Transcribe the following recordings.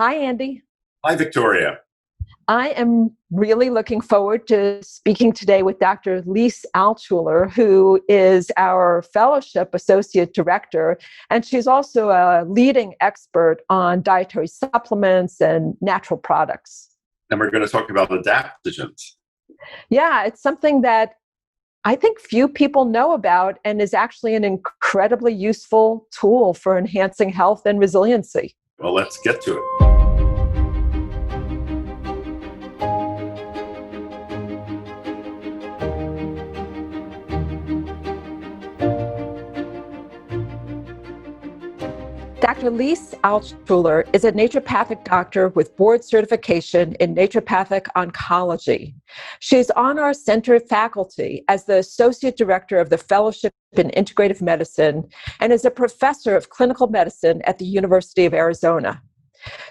Hi, Andy. Hi, Victoria. I am really looking forward to speaking today with Dr. Lise Alschuler, who is our Fellowship Associate Director, and she's also a leading expert on dietary supplements and natural products. And we're going to talk about adaptogens. Yeah, it's something that I think few people know about and is actually an incredibly useful tool for enhancing health and resiliency. Well, let's get to it. Dr. Lise Alschuler is a naturopathic doctor with board certification in naturopathic oncology. She's on our center faculty as the Associate Director of the Fellowship in Integrative Medicine and is a professor of clinical medicine at the University of Arizona.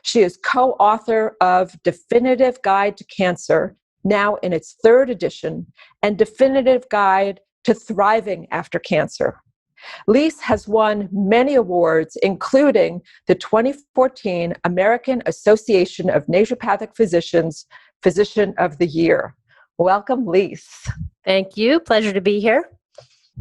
She is co-author of Definitive Guide to Cancer, now in its third edition, and Definitive Guide to Thriving After Cancer. Lise has won many awards, including the 2014 American Association of Naturopathic Physicians Physician of the Year. Welcome, Lise. Thank you. Pleasure to be here.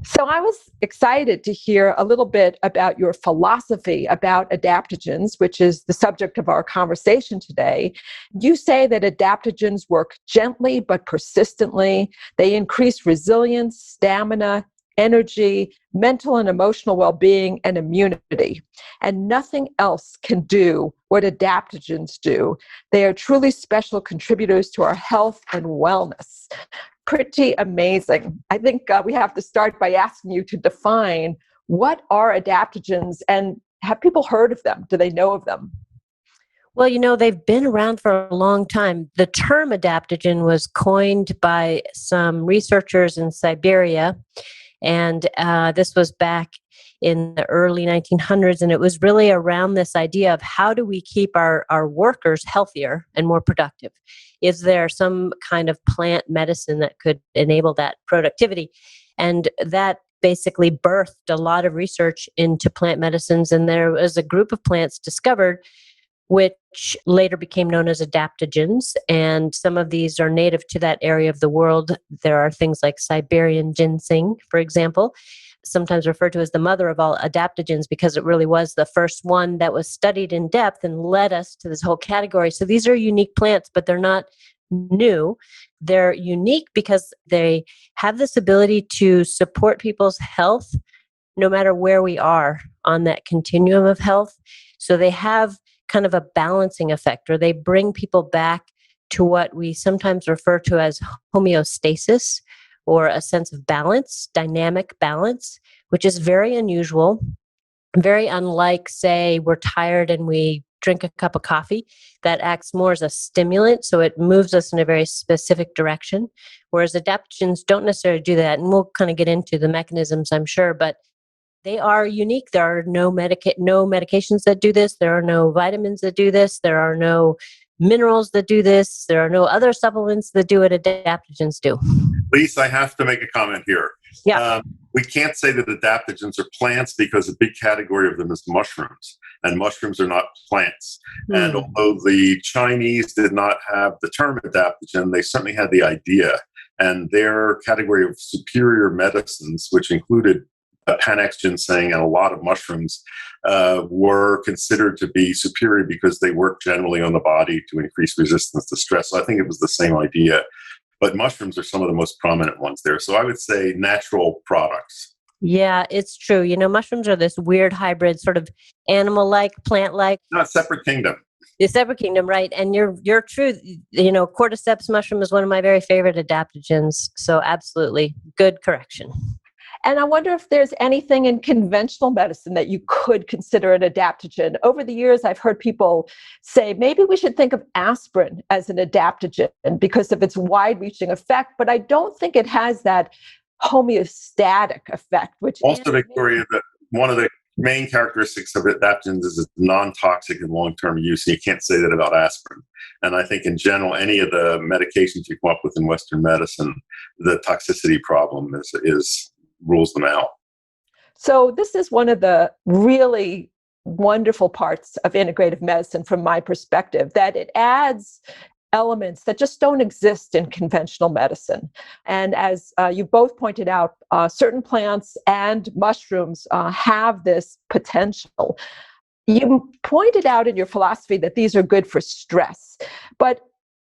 So I was excited to hear a little bit about your philosophy about adaptogens, which is the subject of our conversation today. You say that adaptogens work gently but persistently. They increase resilience, stamina, energy, mental and emotional well-being, and immunity. And nothing else can do what adaptogens do. They are truly special contributors to our health and wellness. Pretty amazing. I think we have to start by asking you to define what are adaptogens and have people heard of them? Do they know of them? Well, they've been around for a long time. The term adaptogen was coined by some researchers in Siberia. And this was back in the early 1900s. And it was really around this idea of how do we keep our workers healthier and more productive? Is there some kind of plant medicine that could enable that productivity? And that basically birthed a lot of research into plant medicines. And there was a group of plants discovered which later became known as adaptogens. And some of these are native to that area of the world. There are things like Siberian ginseng, for example, sometimes referred to as the mother of all adaptogens because it really was the first one that was studied in depth and led us to this whole category. So these are unique plants, but they're not new. They're unique because they have this ability to support people's health no matter where we are on that continuum of health. So they have kind of a balancing effect, or they bring people back to what we sometimes refer to as homeostasis, or a sense of balance, dynamic balance, which is very unusual, very unlike, say, we're tired and we drink a cup of coffee. That acts more as a stimulant, so it moves us in a very specific direction, whereas adaptogens don't necessarily do that, and we'll kind of get into the mechanisms, I'm sure, but they are unique. There are no medications that do this. There are no vitamins that do this. There are no minerals that do this. There are no other supplements that do what adaptogens do. Lise, I have to make a comment here. Yeah. We can't say that adaptogens are plants because a big category of them is mushrooms, and mushrooms are not plants. And although the Chinese did not have the term adaptogen, they certainly had the idea. And their category of superior medicines, which included Panax ginseng and a lot of mushrooms, were considered to be superior because they work generally on the body to increase resistance to stress. So I think it was the same idea. But mushrooms are some of the most prominent ones there. So I would say natural products. Yeah, it's true. Mushrooms are this weird hybrid, sort of animal-like, plant-like. Not separate kingdom. The separate kingdom, right? And you're true. Cordyceps mushroom is one of my very favorite adaptogens. So absolutely, good correction. And I wonder if there's anything in conventional medicine that you could consider an adaptogen. Over the years, I've heard people say, maybe we should think of aspirin as an adaptogen because of its wide-reaching effect, but I don't think it has that homeostatic effect. Which also, Victoria, that one of the main characteristics of adaptogens is it's non-toxic in long-term use, and you can't say that about aspirin. And I think in general, any of the medications you come up with in Western medicine, the toxicity problem rules them out. So this is one of the really wonderful parts of integrative medicine from my perspective, that it adds elements that just don't exist in conventional medicine. And as you both pointed out, certain plants and mushrooms have this potential. You pointed out in your philosophy that these are good for stress, but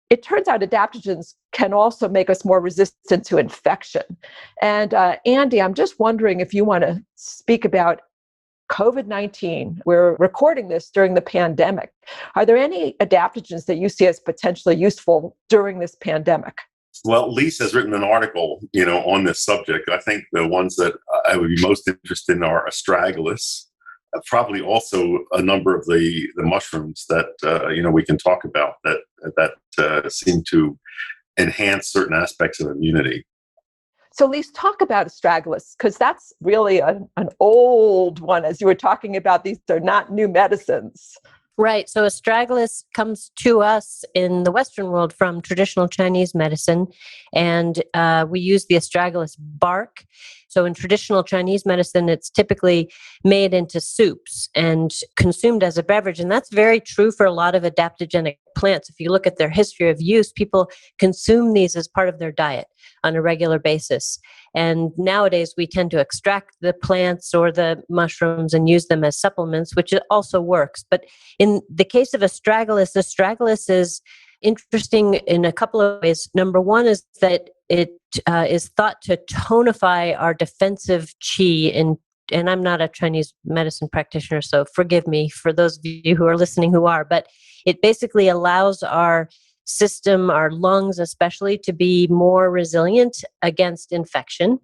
it turns out adaptogens can also make us more resistant to infection. And Andy, I'm just wondering if you want to speak about COVID-19. We're recording this during the pandemic. Are there any adaptogens that you see as potentially useful during this pandemic? Well, Lise has written an article, on this subject. I think the ones that I would be most interested in are astragalus, probably also a number of the mushrooms that we can talk about that seem to enhance certain aspects of immunity. So Lise, talk about astragalus, because that's really an old one. As you were talking about, these are not new medicines. Right. So astragalus comes to us in the Western world from traditional Chinese medicine, and we use the astragalus bark. So in traditional Chinese medicine, it's typically made into soups and consumed as a beverage. And that's very true for a lot of adaptogenic plants. If you look at their history of use, people consume these as part of their diet on a regular basis. And nowadays, we tend to extract the plants or the mushrooms and use them as supplements, which also works. But in the case of astragalus, astragalus is interesting in a couple of ways. Number one is that it is thought to tonify our defensive qi. And I'm not a Chinese medicine practitioner, so forgive me for those of you who are listening who are. But it basically allows our system, our lungs especially, to be more resilient against infection.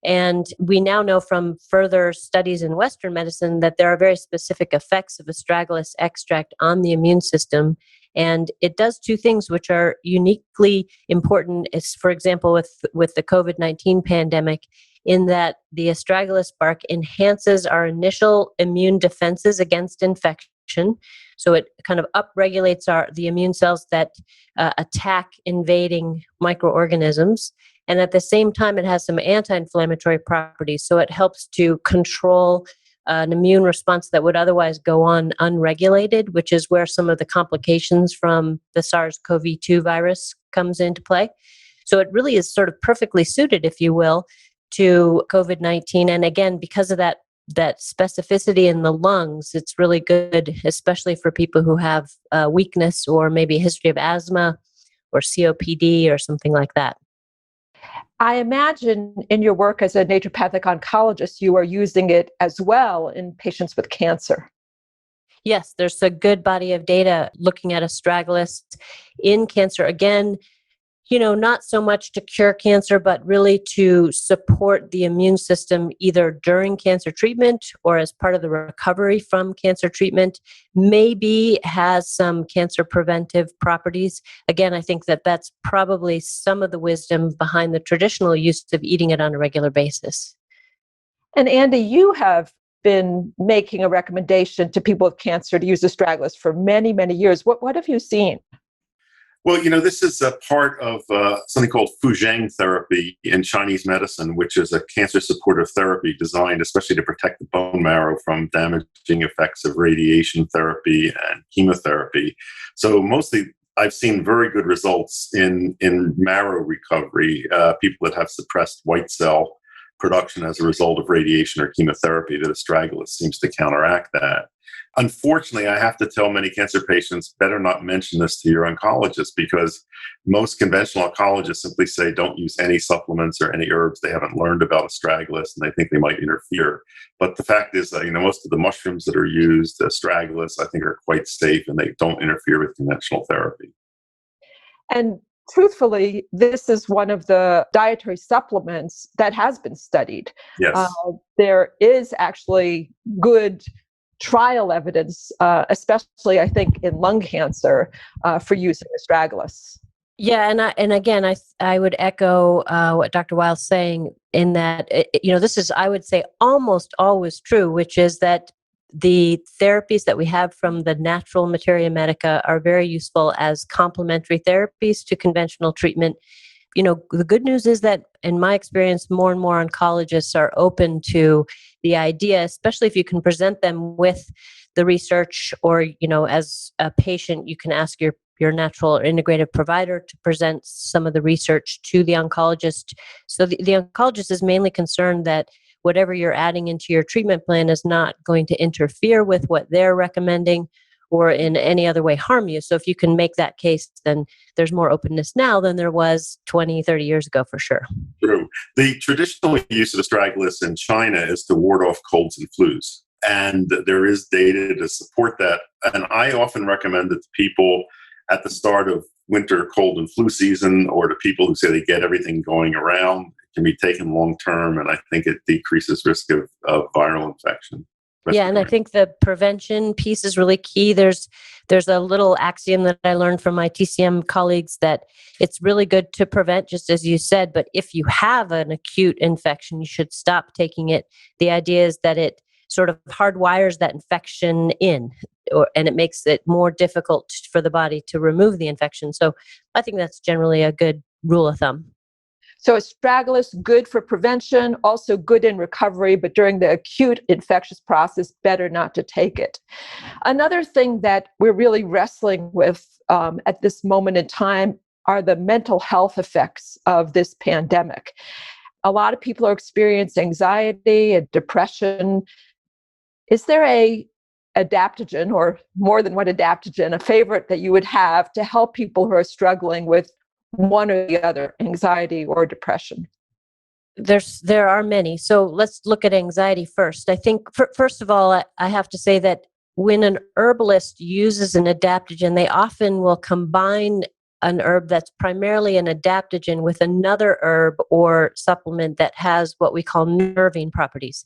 And we now know from further studies in Western medicine that there are very specific effects of astragalus extract on the immune system. And it does two things which are uniquely important, is, for example, with the COVID-19 pandemic, in that the astragalus bark enhances our initial immune defenses against infection. So it kind of upregulates the immune cells that attack invading microorganisms. And at the same time, it has some anti-inflammatory properties. So it helps to control an immune response that would otherwise go on unregulated, which is where some of the complications from the SARS-CoV-2 virus comes into play. So it really is sort of perfectly suited, if you will, to COVID-19. And again, because of that specificity in the lungs, it's really good, especially for people who have weakness or maybe a history of asthma or COPD or something like that. I imagine in your work as a naturopathic oncologist, you are using it as well in patients with cancer. Yes, there's a good body of data looking at astragalus in cancer. Again, not so much to cure cancer, but really to support the immune system either during cancer treatment or as part of the recovery from cancer treatment. Maybe has some cancer preventive properties. Again, I think that that's probably some of the wisdom behind the traditional use of eating it on a regular basis. And Andy, you have been making a recommendation to people with cancer to use astragalus for many, many years. What have you seen? Well, this is a part of something called Fuzheng therapy in Chinese medicine, which is a cancer supportive therapy designed especially to protect the bone marrow from damaging effects of radiation therapy and chemotherapy. So mostly I've seen very good results in marrow recovery, people that have suppressed white cell production as a result of radiation or chemotherapy. That astragalus seems to counteract that. Unfortunately, I have to tell many cancer patients, better not mention this to your oncologist, because most conventional oncologists simply say don't use any supplements or any herbs. They haven't learned about astragalus and they think they might interfere. But the fact is that, most of the mushrooms that are used, astragalus, I think are quite safe and they don't interfere with conventional therapy. And truthfully, this is one of the dietary supplements that has been studied. Yes. There is actually good trial evidence, especially I think in lung cancer, for using astragalus. Yeah, and again, I would echo what Dr. Weil's saying in that this is, I would say, almost always true, which is that the therapies that we have from the natural materia medica are very useful as complementary therapies to conventional treatment. The good news is that, in my experience, more and more oncologists are open to the idea, especially if you can present them with the research, or, as a patient, you can ask your natural or integrative provider to present some of the research to the oncologist. So the oncologist is mainly concerned that whatever you're adding into your treatment plan is not going to interfere with what they're recommending or in any other way harm you. So if you can make that case, then there's more openness now than there was 20, 30 years ago, for sure. True. The traditional use of astragalus in China is to ward off colds and flus. And there is data to support that. And I often recommend it to people at the start of winter cold and flu season, or to people who say they get everything going around. It can be taken long term, and I think it decreases risk of viral infection. Yeah, and I think the prevention piece is really key. There's a little axiom that I learned from my TCM colleagues that it's really good to prevent, just as you said, but if you have an acute infection, you should stop taking it. The idea is that it sort of hardwires that infection in, and it makes it more difficult for the body to remove the infection. So I think that's generally a good rule of thumb. So astragalus, good for prevention, also good in recovery, but during the acute infectious process, better not to take it. Another thing that we're really wrestling with at this moment in time are the mental health effects of this pandemic. A lot of people are experiencing anxiety and depression. Is there a adaptogen, or more than one adaptogen, a favorite that you would have to help people who are struggling with one or the other, anxiety or depression? There are many. So let's look at anxiety first. I think, first of all, I have to say that when an herbalist uses an adaptogen, they often will combine an herb that's primarily an adaptogen with another herb or supplement that has what we call nerving properties.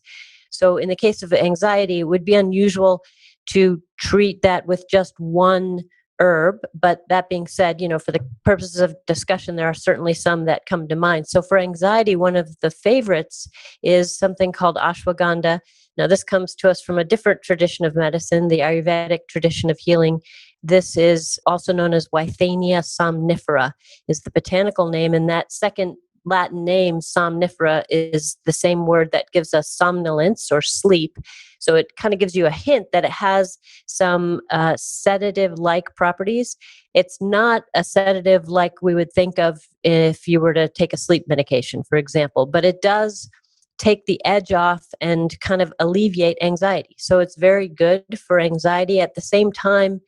So in the case of anxiety, it would be unusual to treat that with just one herb. But that being said, for the purposes of discussion, there are certainly some that come to mind. So for anxiety, one of the favorites is something called ashwagandha. Now, this comes to us from a different tradition of medicine, the Ayurvedic tradition of healing. This is also known as Withania somnifera, is the botanical name. And that second Latin name, somnifera, is the same word that gives us somnolence or sleep. So it kind of gives you a hint that it has some sedative-like properties. It's not a sedative like we would think of if you were to take a sleep medication, for example, but it does take the edge off and kind of alleviate anxiety. So it's very good for anxiety. At the same time,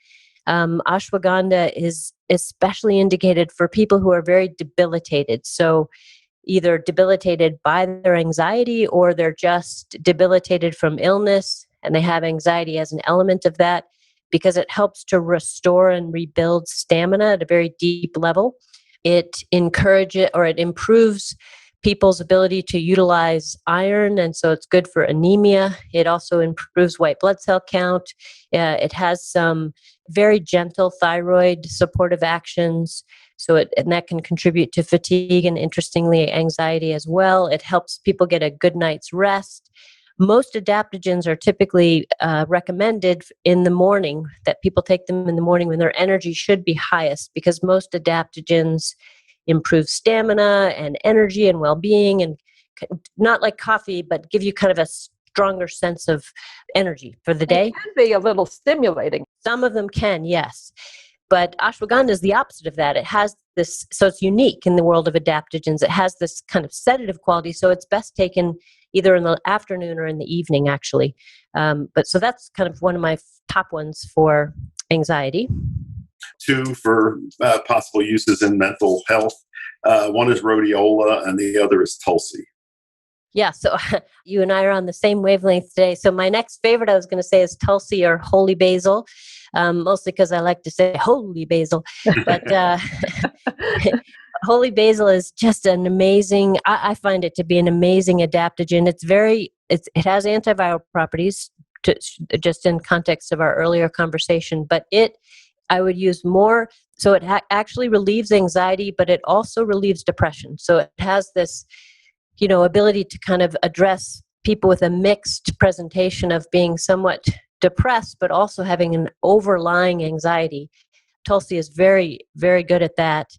ashwagandha is especially indicated for people who are very debilitated. So either debilitated by their anxiety, or they're just debilitated from illness and they have anxiety as an element of that, because it helps to restore and rebuild stamina at a very deep level. It improves people's ability to utilize iron, and so it's good for anemia. It also improves white blood cell count. It has some very gentle thyroid supportive actions, and that can contribute to fatigue and, interestingly, anxiety as well. It helps people get a good night's rest. Most adaptogens are typically recommended in the morning, that people take them in the morning when their energy should be highest, because most adaptogens improve stamina and energy and well-being, and not like coffee, but give you kind of a stronger sense of energy for the day. It can be a little stimulating. Some of them can, yes. But ashwagandha is the opposite of that. It has this, so it's unique in the world of adaptogens. It has this kind of sedative quality, so it's best taken either in the afternoon or in the evening, actually. So that's kind of one of my top ones for anxiety. Two for possible uses in mental health. One is rhodiola and the other is tulsi. Yeah, so you and I are on the same wavelength today. So my next favorite, I was going to say, is tulsi or holy basil, mostly because I like to say holy basil. But holy basil is just an amazing, I find it to be an amazing adaptogen. It has antiviral properties, just in context of our earlier conversation, but I would use more. So it actually relieves anxiety, but it also relieves depression. So it has this, ability to kind of address people with a mixed presentation of being somewhat depressed, but also having an overlying anxiety. Tulsi is very, very good at that,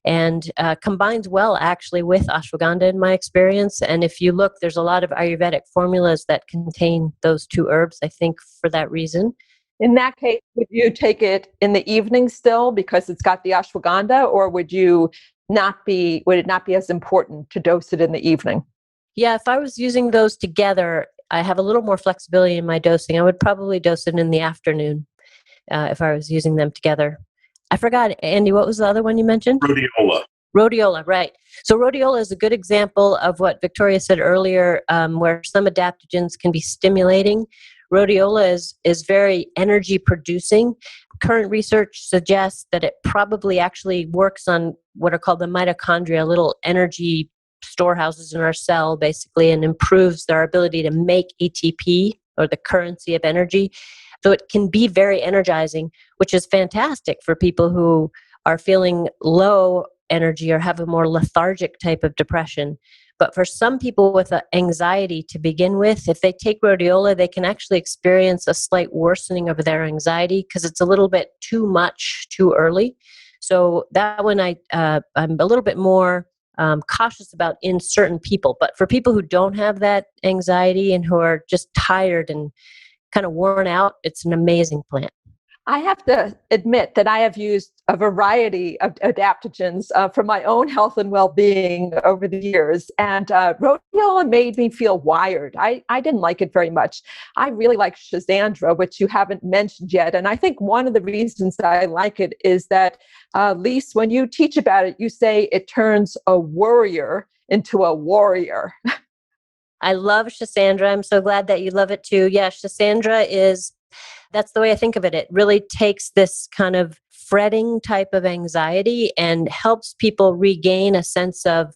and combines well actually with ashwagandha in my experience. And if you look, there's a lot of Ayurvedic formulas that contain those two herbs, I think, for that reason. In that case, would you take it in the evening still because it's got the ashwagandha, or would it not be as important to dose it in the evening? Yeah, if I was using those together, I have a little more flexibility in my dosing. I would probably dose it in the afternoon if I was using them together. I forgot, Andy, what was the other one you mentioned? Rhodiola. Rhodiola, right. So rhodiola is a good example of what Victoria said earlier, where some adaptogens can be stimulating. Rhodiola is very energy producing. Current research suggests that it probably actually works on what are called the mitochondria, little energy storehouses in our cell, basically, and improves their ability to make ATP, or the currency of energy. So it can be very energizing, which is fantastic for people who are feeling low energy or have a more lethargic type of depression. But for some people with anxiety to begin with, if they take rhodiola, they can actually experience a slight worsening of their anxiety because it's a little bit too much too early. So that one I'm a little bit more cautious about in certain people. But for people who don't have that anxiety and who are just tired and kind of worn out, it's an amazing plant. I have to admit that I have used a variety of adaptogens for my own health and well-being over the years, and rhodiola made me feel wired. I didn't like it very much. I really like Schisandra, which you haven't mentioned yet, and I think one of the reasons that I like it is that, Lise, when you teach about it, you say it turns a worrier into a warrior. I love Schisandra. I'm so glad that you love it too. Yeah, Schisandra that's the way I think of it. It really takes this kind of fretting type of anxiety and helps people regain a sense of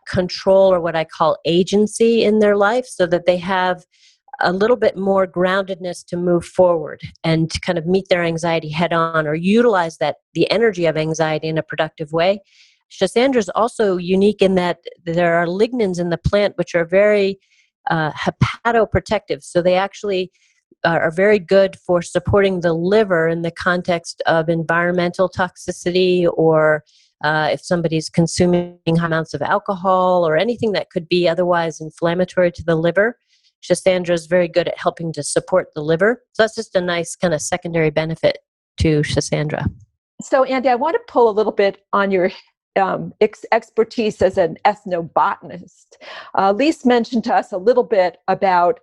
control, or what I call agency, in their life, so that they have a little bit more groundedness to move forward and to kind of meet their anxiety head on, or utilize the energy of anxiety in a productive way. Schisandra is also unique in that there are lignans in the plant which are very hepatoprotective. So they actually are very good for supporting the liver in the context of environmental toxicity, or if somebody's consuming high amounts of alcohol or anything that could be otherwise inflammatory to the liver. Schisandra is very good at helping to support the liver. So that's just a nice kind of secondary benefit to Schisandra. So, Andy, I want to pull a little bit on your expertise as an ethnobotanist. Lise mentioned to us a little bit about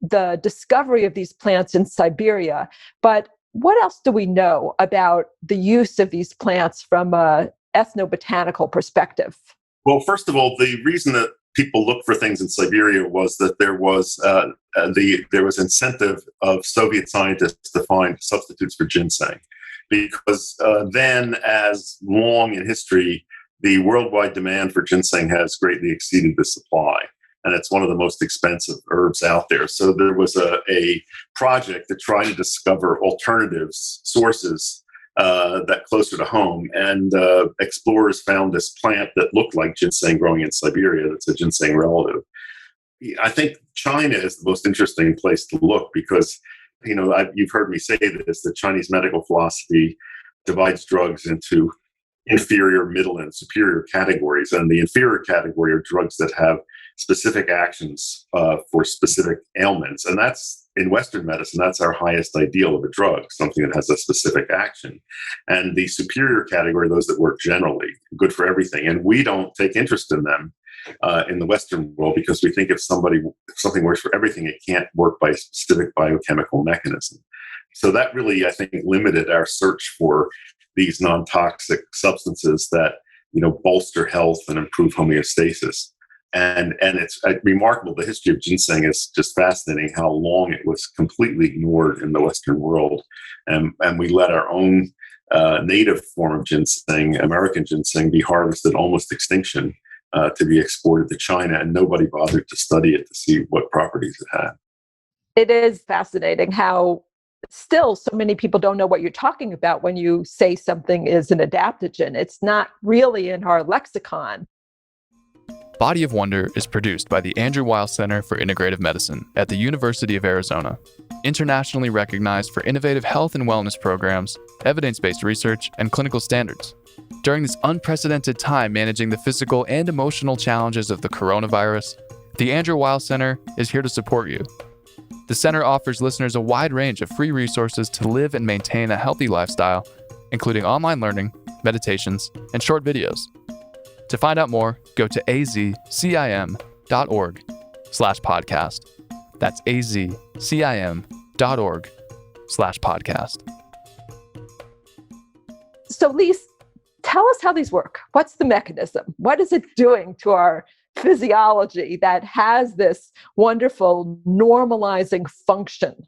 the discovery of these plants in Siberia, but what else do we know about the use of these plants from an ethnobotanical perspective? Well, first of all, the reason that people looked for things in Siberia was that there was incentive of Soviet scientists to find substitutes for ginseng, because then, as long in history, the worldwide demand for ginseng has greatly exceeded the supply. And it's one of the most expensive herbs out there. So there was a project to try to discover alternatives, sources that closer to home. And explorers found this plant that looked like ginseng growing in Siberia. That's a ginseng relative. I think China is the most interesting place to look because, you've heard me say this, the Chinese medical philosophy divides drugs into inferior, middle, and superior categories. And the inferior category are drugs that have specific actions for specific ailments. And that's, in Western medicine, that's our highest ideal of a drug, something that has a specific action. And the superior category, those that work generally, good for everything. And we don't take interest in them in the Western world because we think if something works for everything, it can't work by a specific biochemical mechanism. So that really, I think, limited our search for these non-toxic substances that, bolster health and improve homeostasis. And it's remarkable. The history of ginseng is just fascinating, how long it was completely ignored in the Western world. And we let our own native form of ginseng, American ginseng, be harvested almost extinction to be exported to China. And nobody bothered to study it to see what properties it had. It is fascinating how still so many people don't know what you're talking about when you say something is an adaptogen. It's not really in our lexicon. Body of Wonder is produced by the Andrew Weil Center for Integrative Medicine at the University of Arizona, internationally recognized for innovative health and wellness programs, evidence-based research, and clinical standards. During this unprecedented time managing the physical and emotional challenges of the coronavirus, the Andrew Weil Center is here to support you. The center offers listeners a wide range of free resources to live and maintain a healthy lifestyle, including online learning, meditations, and short videos. To find out more, go to azcim.org/podcast. That's azcim.org/podcast. So, Lise, tell us how these work. What's the mechanism? What is it doing to our physiology that has this wonderful normalizing function?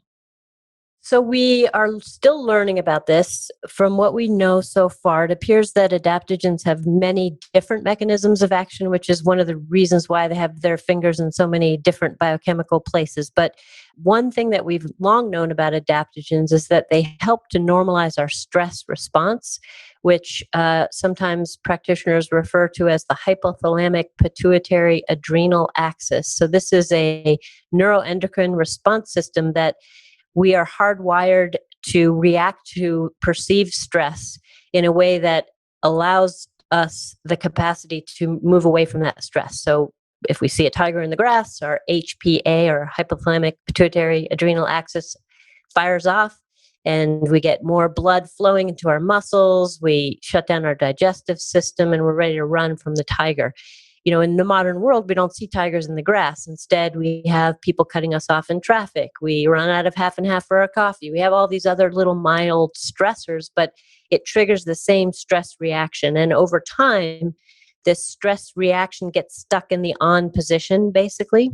So we are still learning about this. From what we know so far, it appears that adaptogens have many different mechanisms of action, which is one of the reasons why they have their fingers in so many different biochemical places. But one thing that we've long known about adaptogens is that they help to normalize our stress response, which sometimes practitioners refer to as the hypothalamic pituitary adrenal axis. So this is a neuroendocrine response system that we are hardwired to react to perceived stress in a way that allows us the capacity to move away from that stress. So if we see a tiger in the grass, our HPA, or hypothalamic pituitary adrenal axis, fires off, and we get more blood flowing into our muscles, we shut down our digestive system, and we're ready to run from the tiger. You know, in the modern world, we don't see tigers in the grass. Instead, we have people cutting us off in traffic. We run out of half and half for our coffee. We have all these other little mild stressors, but it triggers the same stress reaction. And over time, this stress reaction gets stuck in the on position, basically,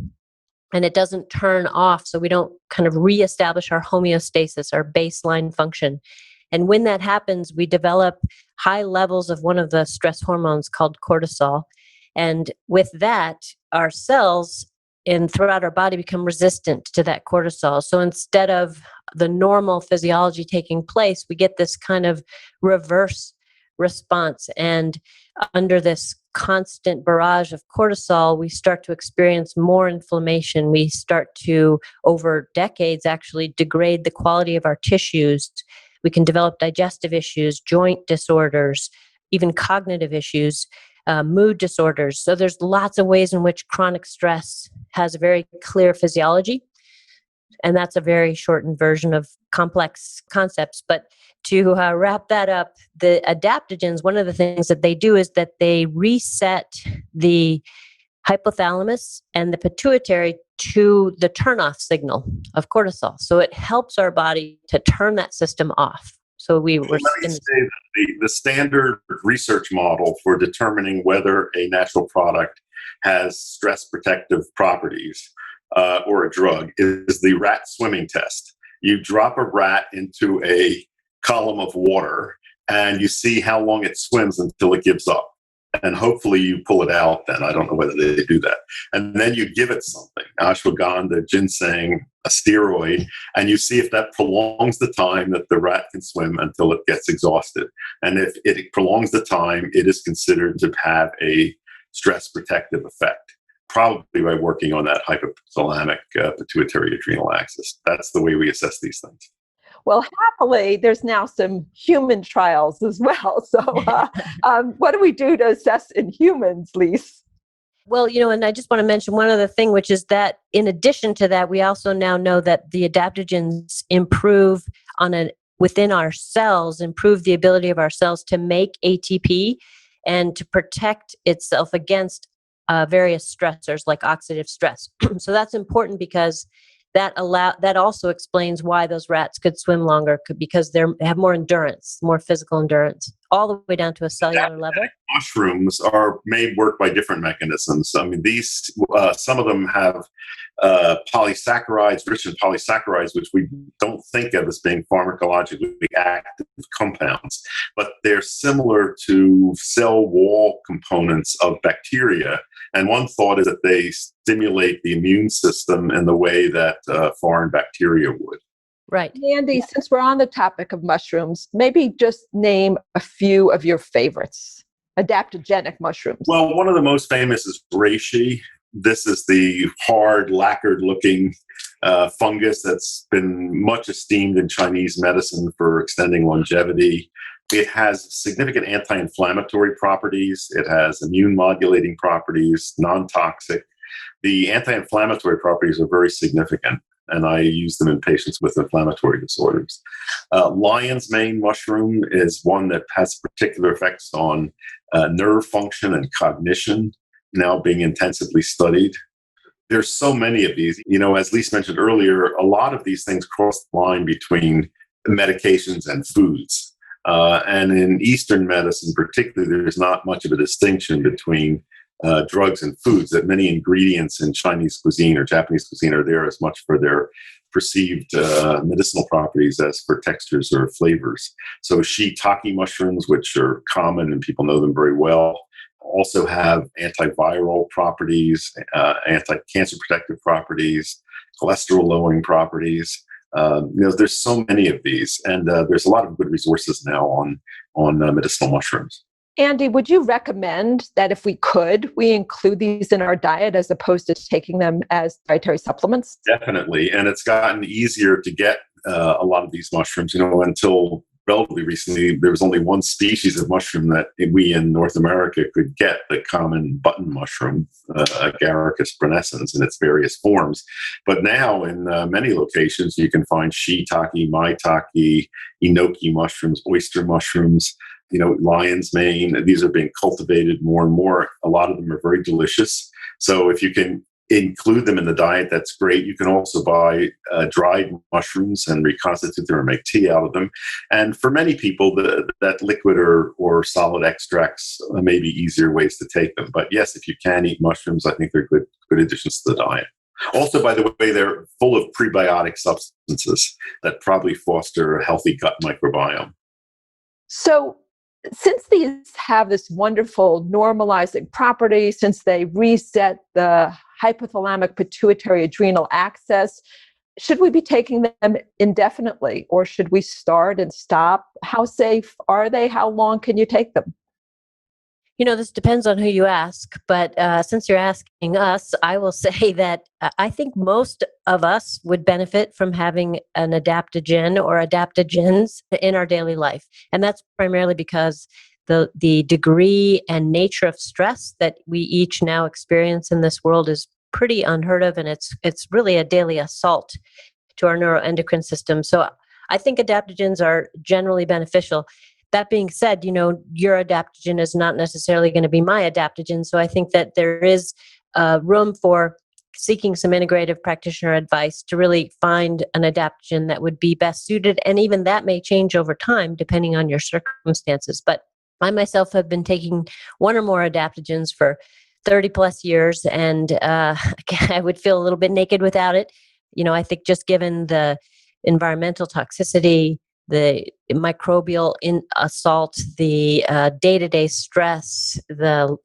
and it doesn't turn off. So we don't kind of reestablish our homeostasis, our baseline function. And when that happens, we develop high levels of one of the stress hormones called cortisol. And with that, our cells throughout our body become resistant to that cortisol. So instead of the normal physiology taking place, we get this kind of reverse response. And under this constant barrage of cortisol, we start to experience more inflammation. We start to, over decades, actually degrade the quality of our tissues. We can develop digestive issues, joint disorders, even cognitive issues. Mood disorders. So there's lots of ways in which chronic stress has a very clear physiology. And that's a very shortened version of complex concepts. But to wrap that up, the adaptogens, one of the things that they do is that they reset the hypothalamus and the pituitary to the turn-off signal of cortisol. So it helps our body to turn that system off. So we were. Let me say that the standard research model for determining whether a natural product has stress protective properties or a drug is the rat swimming test. You drop a rat into a column of water and you see how long it swims until it gives up. And hopefully you pull it out then. I don't know whether they do that. And then you give it something, ashwagandha, ginseng, a steroid, and you see if that prolongs the time that the rat can swim until it gets exhausted. And if it prolongs the time, it is considered to have a stress protective effect, probably by working on that hypothalamic pituitary adrenal axis. That's the way we assess these things. Well, happily, there's now some human trials as well. So what do we do to assess in humans, Lise? Well, and I just want to mention one other thing, which is that in addition to that, we also now know that the adaptogens improve within our cells, improve the ability of our cells to make ATP and to protect itself against various stressors like oxidative stress. So that's important because that also explains why those rats could swim longer, because they have more endurance, more physical endurance, all the way down to a cellular level. Mushrooms are made work by different mechanisms. I mean, these some of them have polysaccharides, rich in polysaccharides, which we don't think of as being pharmacologically active compounds, but they're similar to cell wall components of bacteria. And one thought is that they stimulate the immune system in the way that foreign bacteria would. Right. Andy, since we're on the topic of mushrooms, maybe just name a few of your favorites, adaptogenic mushrooms. Well, one of the most famous is reishi. This is the hard, lacquered-looking fungus that's been much esteemed in Chinese medicine for extending longevity. It has significant anti-inflammatory properties. It has immune-modulating properties, non-toxic. The anti-inflammatory properties are very significant. and I use them in patients with inflammatory disorders. Lion's mane mushroom is one that has particular effects on nerve function and cognition, now being intensively studied. There's so many of these. As Lise mentioned earlier, a lot of these things cross the line between medications and foods. And in Eastern medicine particularly, there's not much of a distinction between drugs and foods, that many ingredients in Chinese cuisine or Japanese cuisine are there as much for their perceived medicinal properties as for textures or flavors. So shiitake mushrooms, which are common and people know them very well, also have antiviral properties, anti-cancer protective properties, cholesterol lowering properties. There's so many of these, and there's a lot of good resources now on medicinal mushrooms. Andy, would you recommend that if we could, we include these in our diet as opposed to taking them as dietary supplements? Definitely. And it's gotten easier to get a lot of these mushrooms. Until relatively recently, there was only one species of mushroom that we in North America could get, the common button mushroom, Agaricus brunescens, in its various forms. But now in many locations, you can find shiitake, maitake, enoki mushrooms, oyster mushrooms, lion's mane. These are being cultivated more and more. A lot of them are very delicious. So if you can include them in the diet, that's great. You can also buy dried mushrooms and reconstitute them or make tea out of them. And for many people, that liquid or solid extracts may be easier ways to take them. But yes, if you can eat mushrooms, I think they're good additions to the diet. Also, by the way, they're full of prebiotic substances that probably foster a healthy gut microbiome. So, since these have this wonderful normalizing property, since they reset the hypothalamic pituitary adrenal axis, should we be taking them indefinitely, or should we start and stop? How safe are they? How long can you take them? This depends on who you ask, but since you're asking us, I will say that I think most of us would benefit from having an adaptogen or adaptogens in our daily life. And that's primarily because the degree and nature of stress that we each now experience in this world is pretty unheard of, and it's really a daily assault to our neuroendocrine system. So I think adaptogens are generally beneficial. That being said, your adaptogen is not necessarily going to be my adaptogen. So I think that there is room for seeking some integrative practitioner advice to really find an adaptogen that would be best suited. And even that may change over time, depending on your circumstances. But I myself have been taking one or more adaptogens for 30 plus years, and I would feel a little bit naked without it. I think just given the environmental toxicity, the microbial assault, the day-to-day stress, the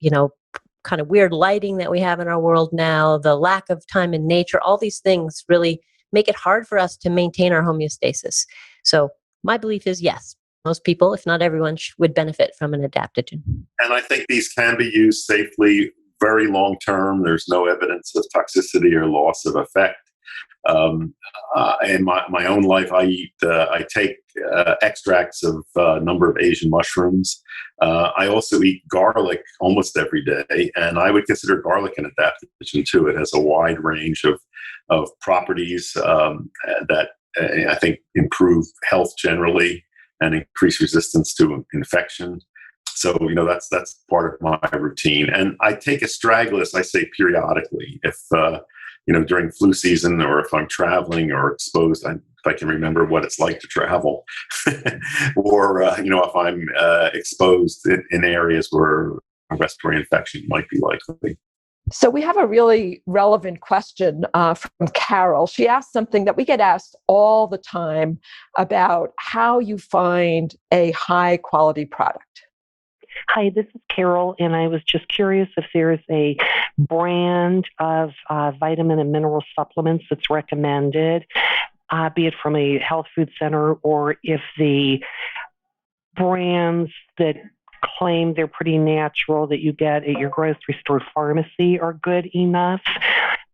kind of weird lighting that we have in our world now, the lack of time in nature, all these things really make it hard for us to maintain our homeostasis. So my belief is yes, most people, if not everyone, would benefit from an adaptogen. And I think these can be used safely, very long term. There's no evidence of toxicity or loss of effect. In my own life, I take extracts of a number of Asian mushrooms. I also eat garlic almost every day, and I would consider garlic an adaptogen too. It has a wide range of properties that I think improve health generally and increase resistance to infection. So, that's part of my routine. And I take astragalus, I say periodically, if during flu season, or if I'm traveling or exposed, if I can remember what it's like to travel, or if I'm exposed in areas where a respiratory infection might be likely. So we have a really relevant question from Carol. She asked something that we get asked all the time about how you find a high quality product. Hi, this is Carol, and I was just curious if there's a brand of vitamin and mineral supplements that's recommended, be it from a health food center, or if the brands that claim they're pretty natural that you get at your grocery store pharmacy are good enough.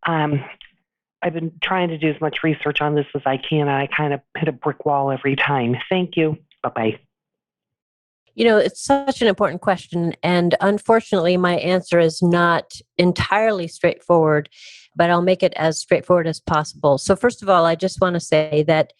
I've been trying to do as much research on this as I can, and I kind of hit a brick wall every time. Thank you. Bye-bye. It's such an important question. And unfortunately, my answer is not entirely straightforward, but I'll make it as straightforward as possible. So, first of all, I just want to say that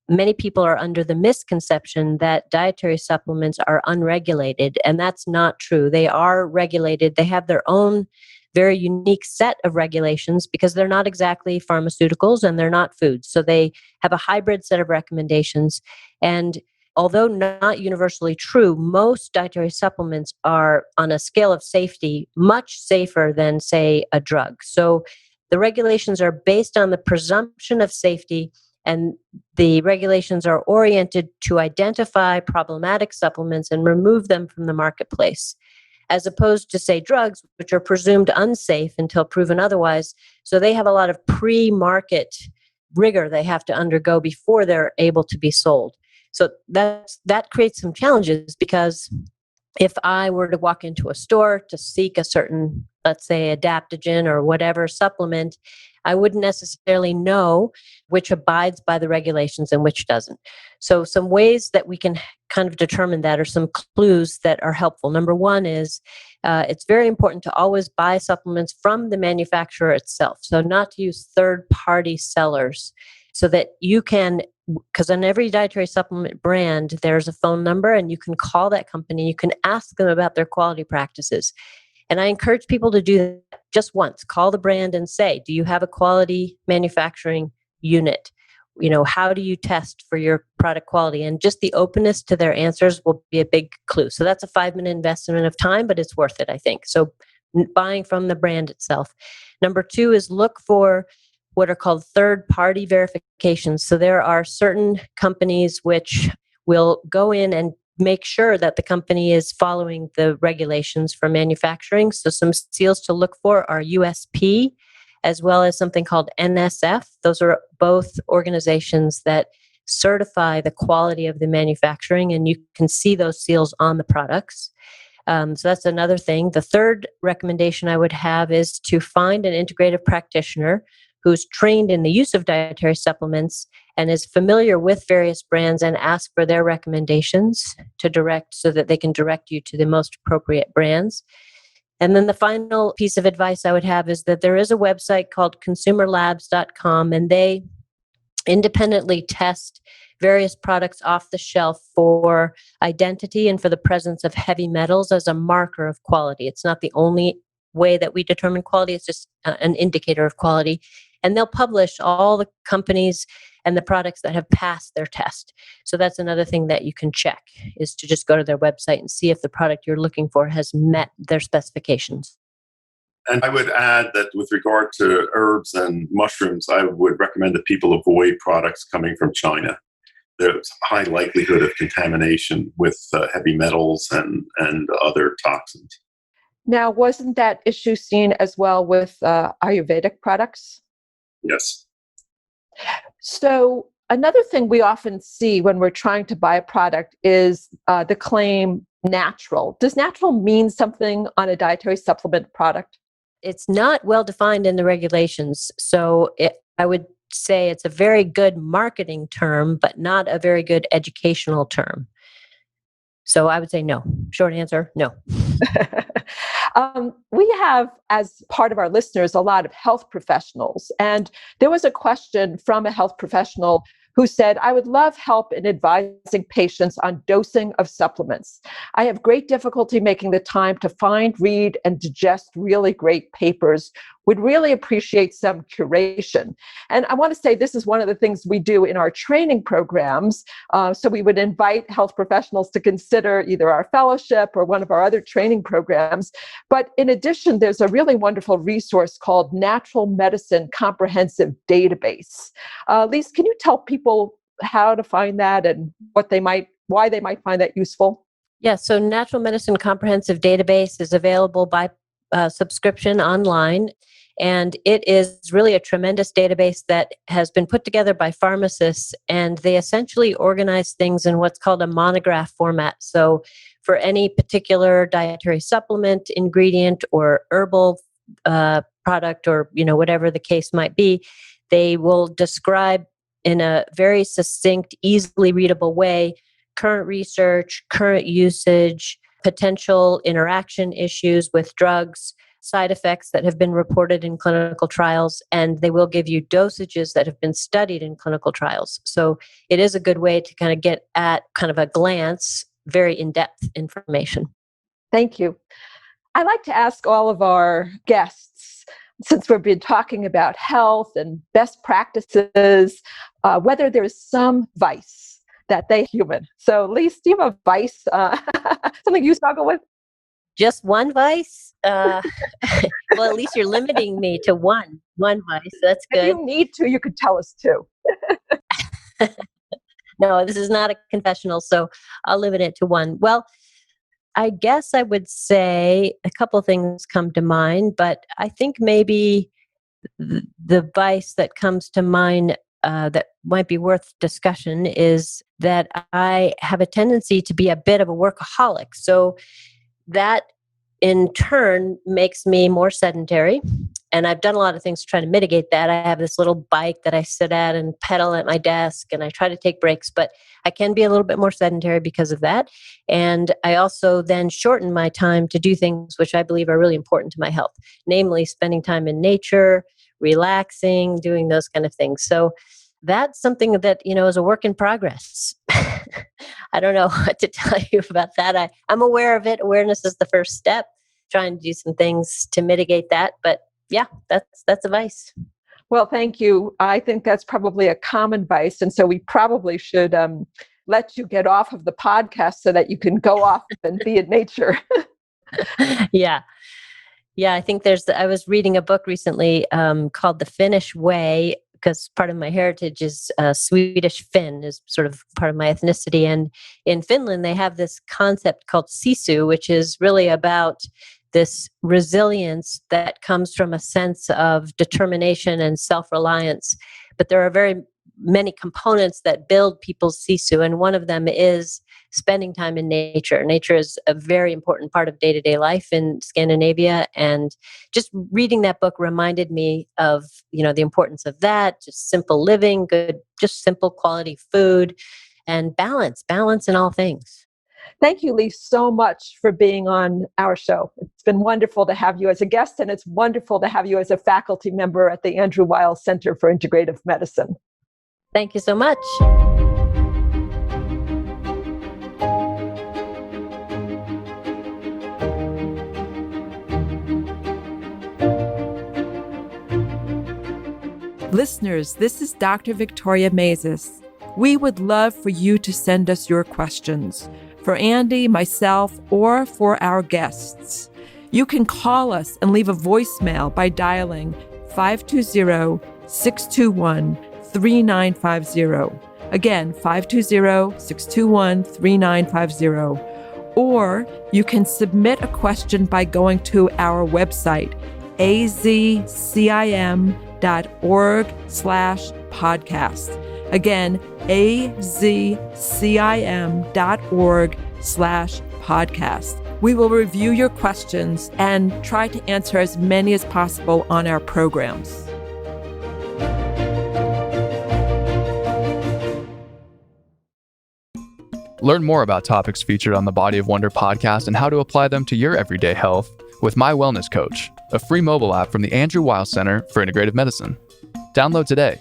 many people are under the misconception that dietary supplements are unregulated, and that's not true. They are regulated. They have their own very unique set of regulations because they're not exactly pharmaceuticals and they're not foods. So they have a hybrid set of recommendations. And although not universally true, most dietary supplements are, on a scale of safety, much safer than, say, a drug. So the regulations are based on the presumption of safety, and the regulations are oriented to identify problematic supplements and remove them from the marketplace, as opposed to, say, drugs, which are presumed unsafe until proven otherwise. So they have a lot of pre-market rigor they have to undergo before they're able to be sold. So that creates some challenges, because if I were to walk into a store to seek a certain, let's say, adaptogen or whatever supplement, I wouldn't necessarily know which abides by the regulations and which doesn't. So some ways that we can kind of determine that, are some clues that are helpful. Number one is it's very important to always buy supplements from the manufacturer itself. So not to use third-party sellers, so that you can, because on every dietary supplement brand, there's a phone number, and you can call that company. You can ask them about their quality practices. And I encourage people to do that just once. Call the brand and say, do you have a quality manufacturing unit? How do you test for your product quality? And just the openness to their answers will be a big clue. So that's a 5-minute investment of time, but it's worth it, I think. So buying from the brand itself. Number two is look for what are called third-party verifications. So there are certain companies which will go in and make sure that the company is following the regulations for manufacturing. So some seals to look for are USP, as well as something called NSF. Those are both organizations that certify the quality of the manufacturing, and you can see those seals on the products. So that's another thing. The third recommendation I would have is to find an integrative practitioner who's trained in the use of dietary supplements and is familiar with various brands, and ask for their recommendations to direct, so that they can direct you to the most appropriate brands. And then the final piece of advice I would have is that there is a website called consumerlabs.com, and they independently test various products off the shelf for identity and for the presence of heavy metals as a marker of quality. It's not the only way that we determine quality, it's just an indicator of quality. And they'll publish all the companies and the products that have passed their test. So that's another thing that you can check, is to just go to their website and see if the product you're looking for has met their specifications. And I would add that with regard to herbs and mushrooms, I would recommend that people avoid products coming from China. There's a high likelihood of contamination with heavy metals and other toxins. Now, wasn't that issue seen as well with Ayurvedic products? Yes. So another thing we often see when we're trying to buy a product is the claim natural. Does natural mean something on a dietary supplement product? It's not well defined in the regulations. So I would say it's a very good marketing term, but not a very good educational term. So I would say no. Short answer, no. We have, as part of our listeners, a lot of health professionals. And there was a question from a health professional who said, I would love help in advising patients on dosing of supplements. I have great difficulty making the time to find, read, and digest really great papers. Would really appreciate some curation. And I want to say this is one of the things we do in our training programs. So we would invite health professionals to consider either our fellowship or one of our other training programs. But in addition, there's a really wonderful resource called Natural Medicine Comprehensive Database. Lise, can you tell people how to find that and why they might find that useful? Yeah, so Natural Medicine Comprehensive Database is available by subscription online. And it is really a tremendous database that has been put together by pharmacists, and they essentially organize things in what's called a monograph format. So for any particular dietary supplement, ingredient, or herbal product, or whatever the case might be, they will describe in a very succinct, easily readable way current research, current usage, potential interaction issues with drugs, side effects that have been reported in clinical trials, and they will give you dosages that have been studied in clinical trials. So it is a good way to kind of get at kind of a glance, very in-depth information. Thank you. I like to ask all of our guests, since we've been talking about health and best practices, whether there is some vice that they human. So, Lise, do you have a vice, something you struggle with? Just one vice? Well, at least you're limiting me to one vice. That's good. If you need to, you could tell us too. No, this is not a confessional, so I'll limit it to one. Well, I guess I would say a couple of things come to mind, but I think maybe the vice that comes to mind that might be worth discussion is that I have a tendency to be a bit of a workaholic. So that in turn makes me more sedentary. And I've done a lot of things to try to mitigate that. I have this little bike that I sit at and pedal at my desk, and I try to take breaks, but I can be a little bit more sedentary because of that. And I also then shorten my time to do things which I believe are really important to my health, namely spending time in nature, relaxing, doing those kind of things. So that's something that, is a work in progress. I don't know what to tell you about that. I'm aware of it. Awareness is the first step, trying to do some things to mitigate that. But yeah, that's a vice. Well, thank you. I think that's probably a common vice. And so we probably should let you get off of the podcast so that you can go off and be in nature. Yeah. Yeah, I think I was reading a book recently called The Finnish Way, because part of my heritage is Swedish Finn, is sort of part of my ethnicity. And in Finland, they have this concept called sisu, which is really about this resilience that comes from a sense of determination and self-reliance. But there are very many components that build people's sisu, and one of them is spending time in nature. Nature is a very important part of day-to-day life in Scandinavia, and just reading that book reminded me of, the importance of that, just simple living, just simple quality food, and balance in all things. Thank you, Lise, so much for being on our show. It's been wonderful to have you as a guest, and it's wonderful to have you as a faculty member at the Andrew Weil Center for Integrative Medicine. Thank you so much. Listeners, this is Dr. Victoria Mazes. We would love for you to send us your questions for Andy, myself, or for our guests. You can call us and leave a voicemail by dialing 520-621-3950. Again, 520-621-3950. Or you can submit a question by going to our website, azcim.org/podcast. Again, azcim.org/podcast. We will review your questions and try to answer as many as possible on our programs. Learn more about topics featured on the Body of Wonder podcast and how to apply them to your everyday health with My Wellness Coach, a free mobile app from the Andrew Weil Center for Integrative Medicine. Download today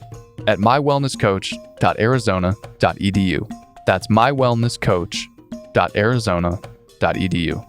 at mywellnesscoach.arizona.edu. That's mywellnesscoach.arizona.edu.